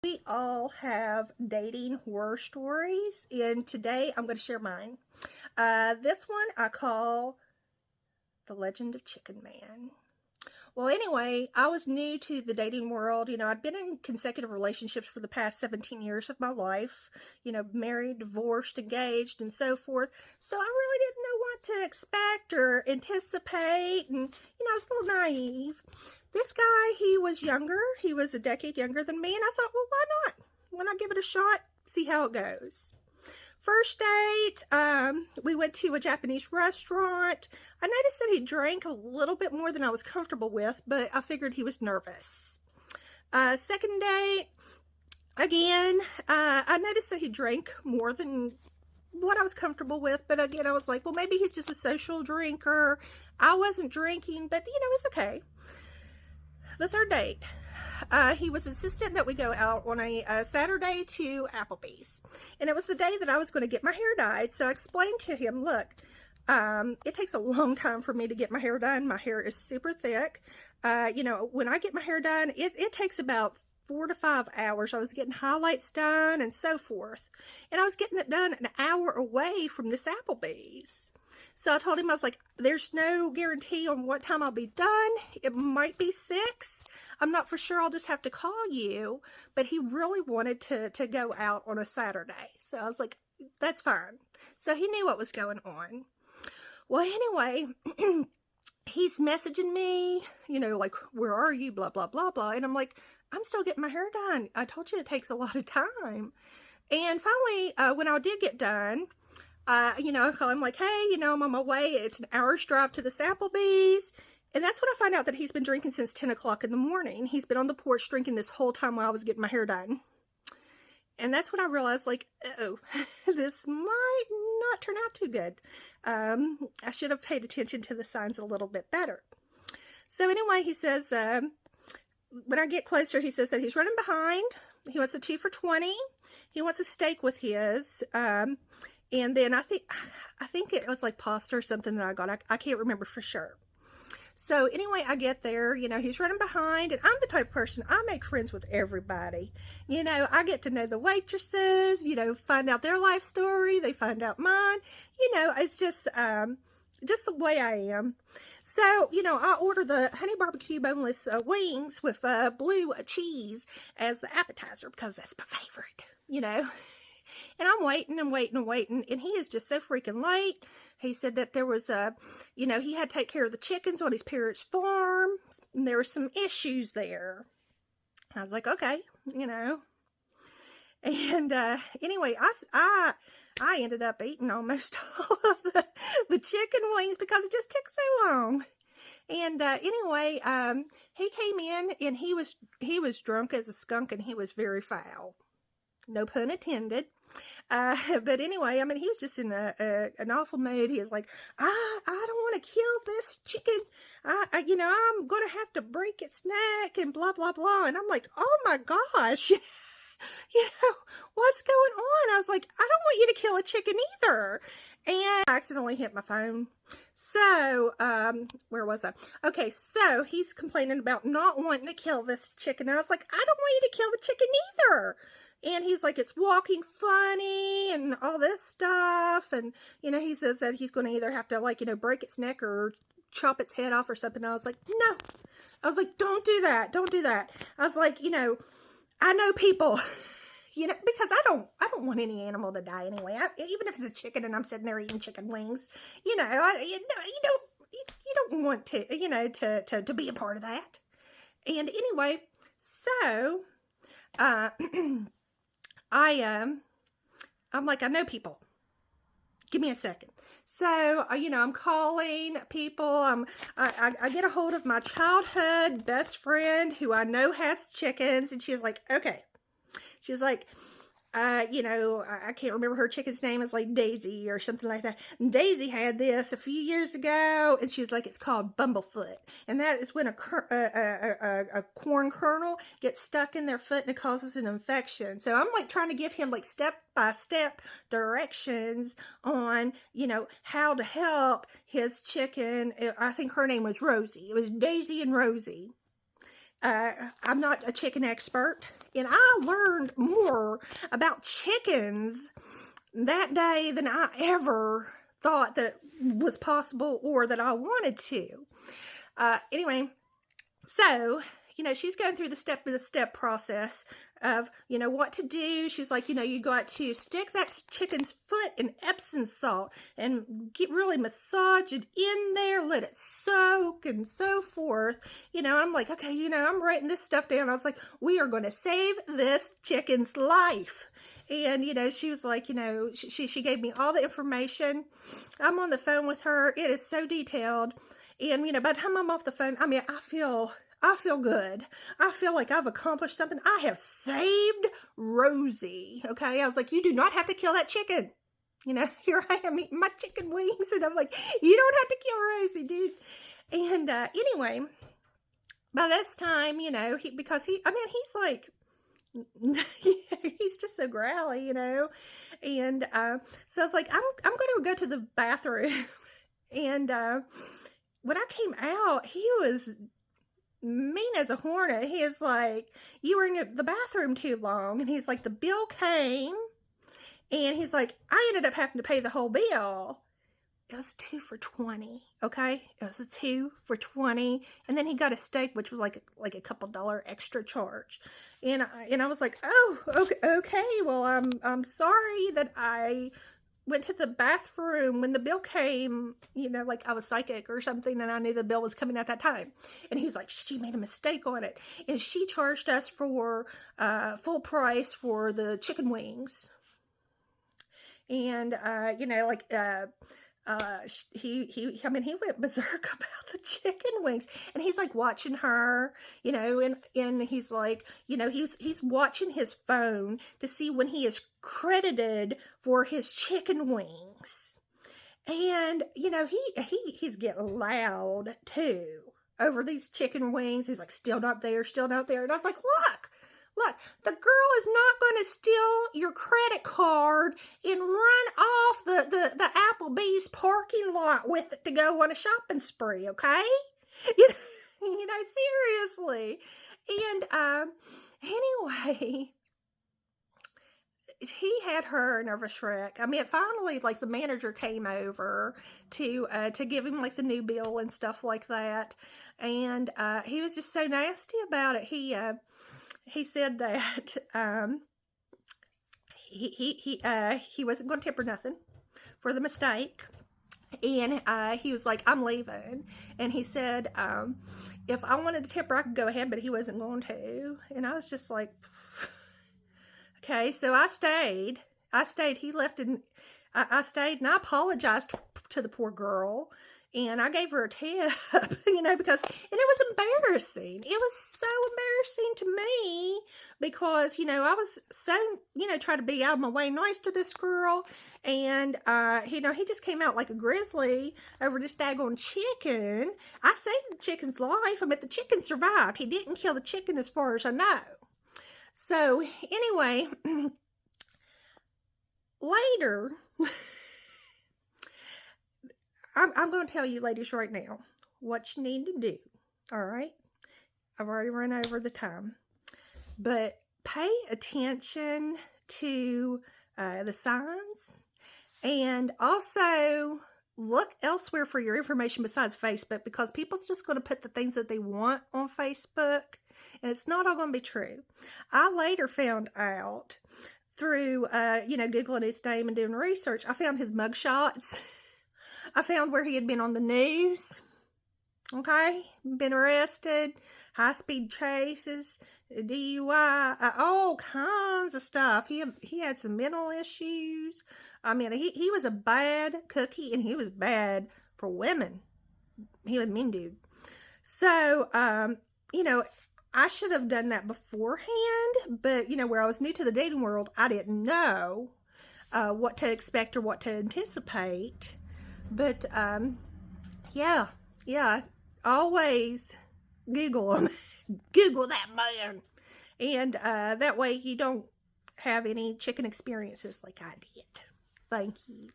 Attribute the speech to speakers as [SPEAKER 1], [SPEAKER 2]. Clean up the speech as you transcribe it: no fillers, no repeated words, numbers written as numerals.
[SPEAKER 1] We all have dating horror stories, and today I'm going to share mine. This one I call The Legend of Chicken Man. Well, anyway, I was new to the dating world. I'd been in consecutive relationships for the past 17 years of my life, married, divorced, engaged, and so forth. So I really didn't know what to expect or anticipate, and, I was a little naive. This guy, he was younger. He was a decade younger than me, and I thought, well, why not? Why not give it a shot, see how it goes? First date, we went to a Japanese restaurant. I noticed that he drank a little bit more than I was comfortable with, but I figured he was nervous. Second date, again, I noticed that he drank more than what I was comfortable with, but again, I was like, well, maybe he's just a social drinker. I wasn't drinking, but, it's okay. The third date, he was insistent that we go out on a Saturday to Applebee's. And it was the day that I was going to get my hair dyed. So I explained to him, look, it takes a long time for me to get my hair done. My hair is super thick. When I get my hair done, it takes about 4 to 5 hours. I was getting highlights done and so forth. And I was getting it done an hour away from this Applebee's. So I told him, I was like, there's no guarantee on what time I'll be done. It might be 6. I'm not for sure. I'll just have to call you. But he really wanted to go out on a Saturday. So I was like, that's fine. So he knew what was going on. Well, anyway, he's messaging me, like, where are you? Blah, blah, blah, blah. And I'm like, I'm still getting my hair done. I told you it takes a lot of time. And finally, when I did get done, I call him like, hey, I'm on my way. It's an hour's drive to this Applebee's. And that's when I find out that he's been drinking since 10 o'clock in the morning. He's been on the porch drinking this whole time while I was getting my hair done. And that's when I realized, like, oh, this might not turn out too good. I should have paid attention to the signs a little bit better. So anyway, he says, when I get closer, he says that he's running behind. He wants a 2 for $20. He wants a steak with his. And then I think it was like pasta or something that I got. I can't remember for sure. So anyway, I get there, he's running behind, and I'm the type of person, I make friends with everybody. I get to know the waitresses, find out their life story, they find out mine. It's just the way I am. So, I order the honey barbecue boneless wings with blue cheese as the appetizer because that's my favorite, And I'm waiting and waiting and waiting, and he is just so freaking late. He said that there was he had to take care of the chickens on his parents' farm, and there were some issues there. I was like, okay, And anyway, I ended up eating almost all of the chicken wings because it just took so long. And anyway, he came in, and he was drunk as a skunk, and he was very foul. No pun intended. But anyway, he was just in an awful mood. He was like, I don't want to kill this chicken. I'm going to have to break its neck and blah, blah, blah. And I'm like, oh my gosh, what's going on? I was like, I don't want you to kill a chicken either. And I accidentally hit my phone. So, where was I? Okay, so he's complaining about not wanting to kill this chicken. And I was like, I don't want you to kill the chicken either. And he's like, it's walking funny and all this stuff. And, he says that he's going to either have to, break its neck or chop its head off or something. And I was like, no. I was like, don't do that. Don't do that. I was like, I know people, because I don't want any animal to die anyway. Even if it's a chicken and I'm sitting there eating chicken wings, you don't want to, to be a part of that. And anyway, so, I'm like, I know people. Give me a second. So, I'm calling people. I get a hold of my childhood best friend who I know has chickens. And she's like, okay. She's like, I can't remember her chicken's name. It's like Daisy or something like that. And Daisy had this a few years ago, and she's like, it's called Bumblefoot, and that is when a corn kernel gets stuck in their foot and it causes an infection. So I'm like trying to give him like step-by-step directions on, how to help his chicken. I think her name was Rosie. It was Daisy and Rosie. I'm not a chicken expert, And I learned more about chickens that day than I ever thought that was possible or that I wanted to. Anyway, so, she's going through the step-by-step process of, what to do. She's like, you got to stick that chicken's foot in Epsom salt and really massage it in there, let it soak and so forth. I'm like, okay, I'm writing this stuff down. I was like, we are going to save this chicken's life. And, she was like, she gave me all the information. I'm on the phone with her. It is so detailed. And, by the time I'm off the phone, I mean, I feel good. I feel like I've accomplished something. I have saved Rosie. Okay. I was like, you do not have to kill that chicken. Here I am eating my chicken wings. And I'm like, you don't have to kill Rosie, dude. And, anyway, by this time, he's like, he's just so growly, and so I was like, I'm gonna go to the bathroom. And when I came out, he was mean as a hornet. He is like, you were in the bathroom too long. And he's like, the bill came, and he's like, I ended up having to pay the whole bill. It was 2 for $20, okay? It was a 2 for $20, and then he got a steak, which was like a couple $1 extra charge, and I was like, oh, okay, well, I'm sorry that I went to the bathroom when the bill came, like I was psychic or something, and I knew the bill was coming at that time. And he's like, she made a mistake on it, and she charged us for full price for the chicken wings, and he went berserk about the chicken wings, and he's like watching her, and he's like, he's watching his phone to see when he is credited for his chicken wings. And, he's getting loud too over these chicken wings. He's like, still not there. And I was like, look, the girl is not going to steal your credit card and run off the Applebee's parking lot with it to go on a shopping spree, okay? Seriously. And anyway, he had her a nervous wreck. I mean, finally, like, the manager came over to give him, like, the new bill and stuff like that. And he was just so nasty about it. He said that he wasn't going to tip her nothing for the mistake. And he was like, I'm leaving. And he said, if I wanted to tip her, I could go ahead, but he wasn't going to. And I was just like, okay. So I stayed. He left, and I stayed, and I apologized to the poor girl. And I gave her a tip, because, and it was embarrassing. It was so embarrassing to me because, I was so, trying to be out of my way nice to this girl. And, he just came out like a grizzly over this daggone chicken. I saved the chicken's life. I mean, the chicken survived. He didn't kill the chicken as far as I know. So, anyway, later... I'm going to tell you, ladies, right now what you need to do, all right? I've already run over the time. But pay attention to the signs, and also look elsewhere for your information besides Facebook, because people's just going to put the things that they want on Facebook, and it's not all going to be true. I later found out through, Googling his name and doing research, I found his mugshots. I found where he had been on the news, okay, been arrested, high-speed chases, DUI, all kinds of stuff. He had some mental issues. I mean, he was a bad cookie, and he was bad for women. He was a mean dude. So, I should have done that beforehand, but, where I was new to the dating world, I didn't know what to expect or what to anticipate. But, yeah, always Google them. Google that man. And that way you don't have any chicken experiences like I did. Thank you.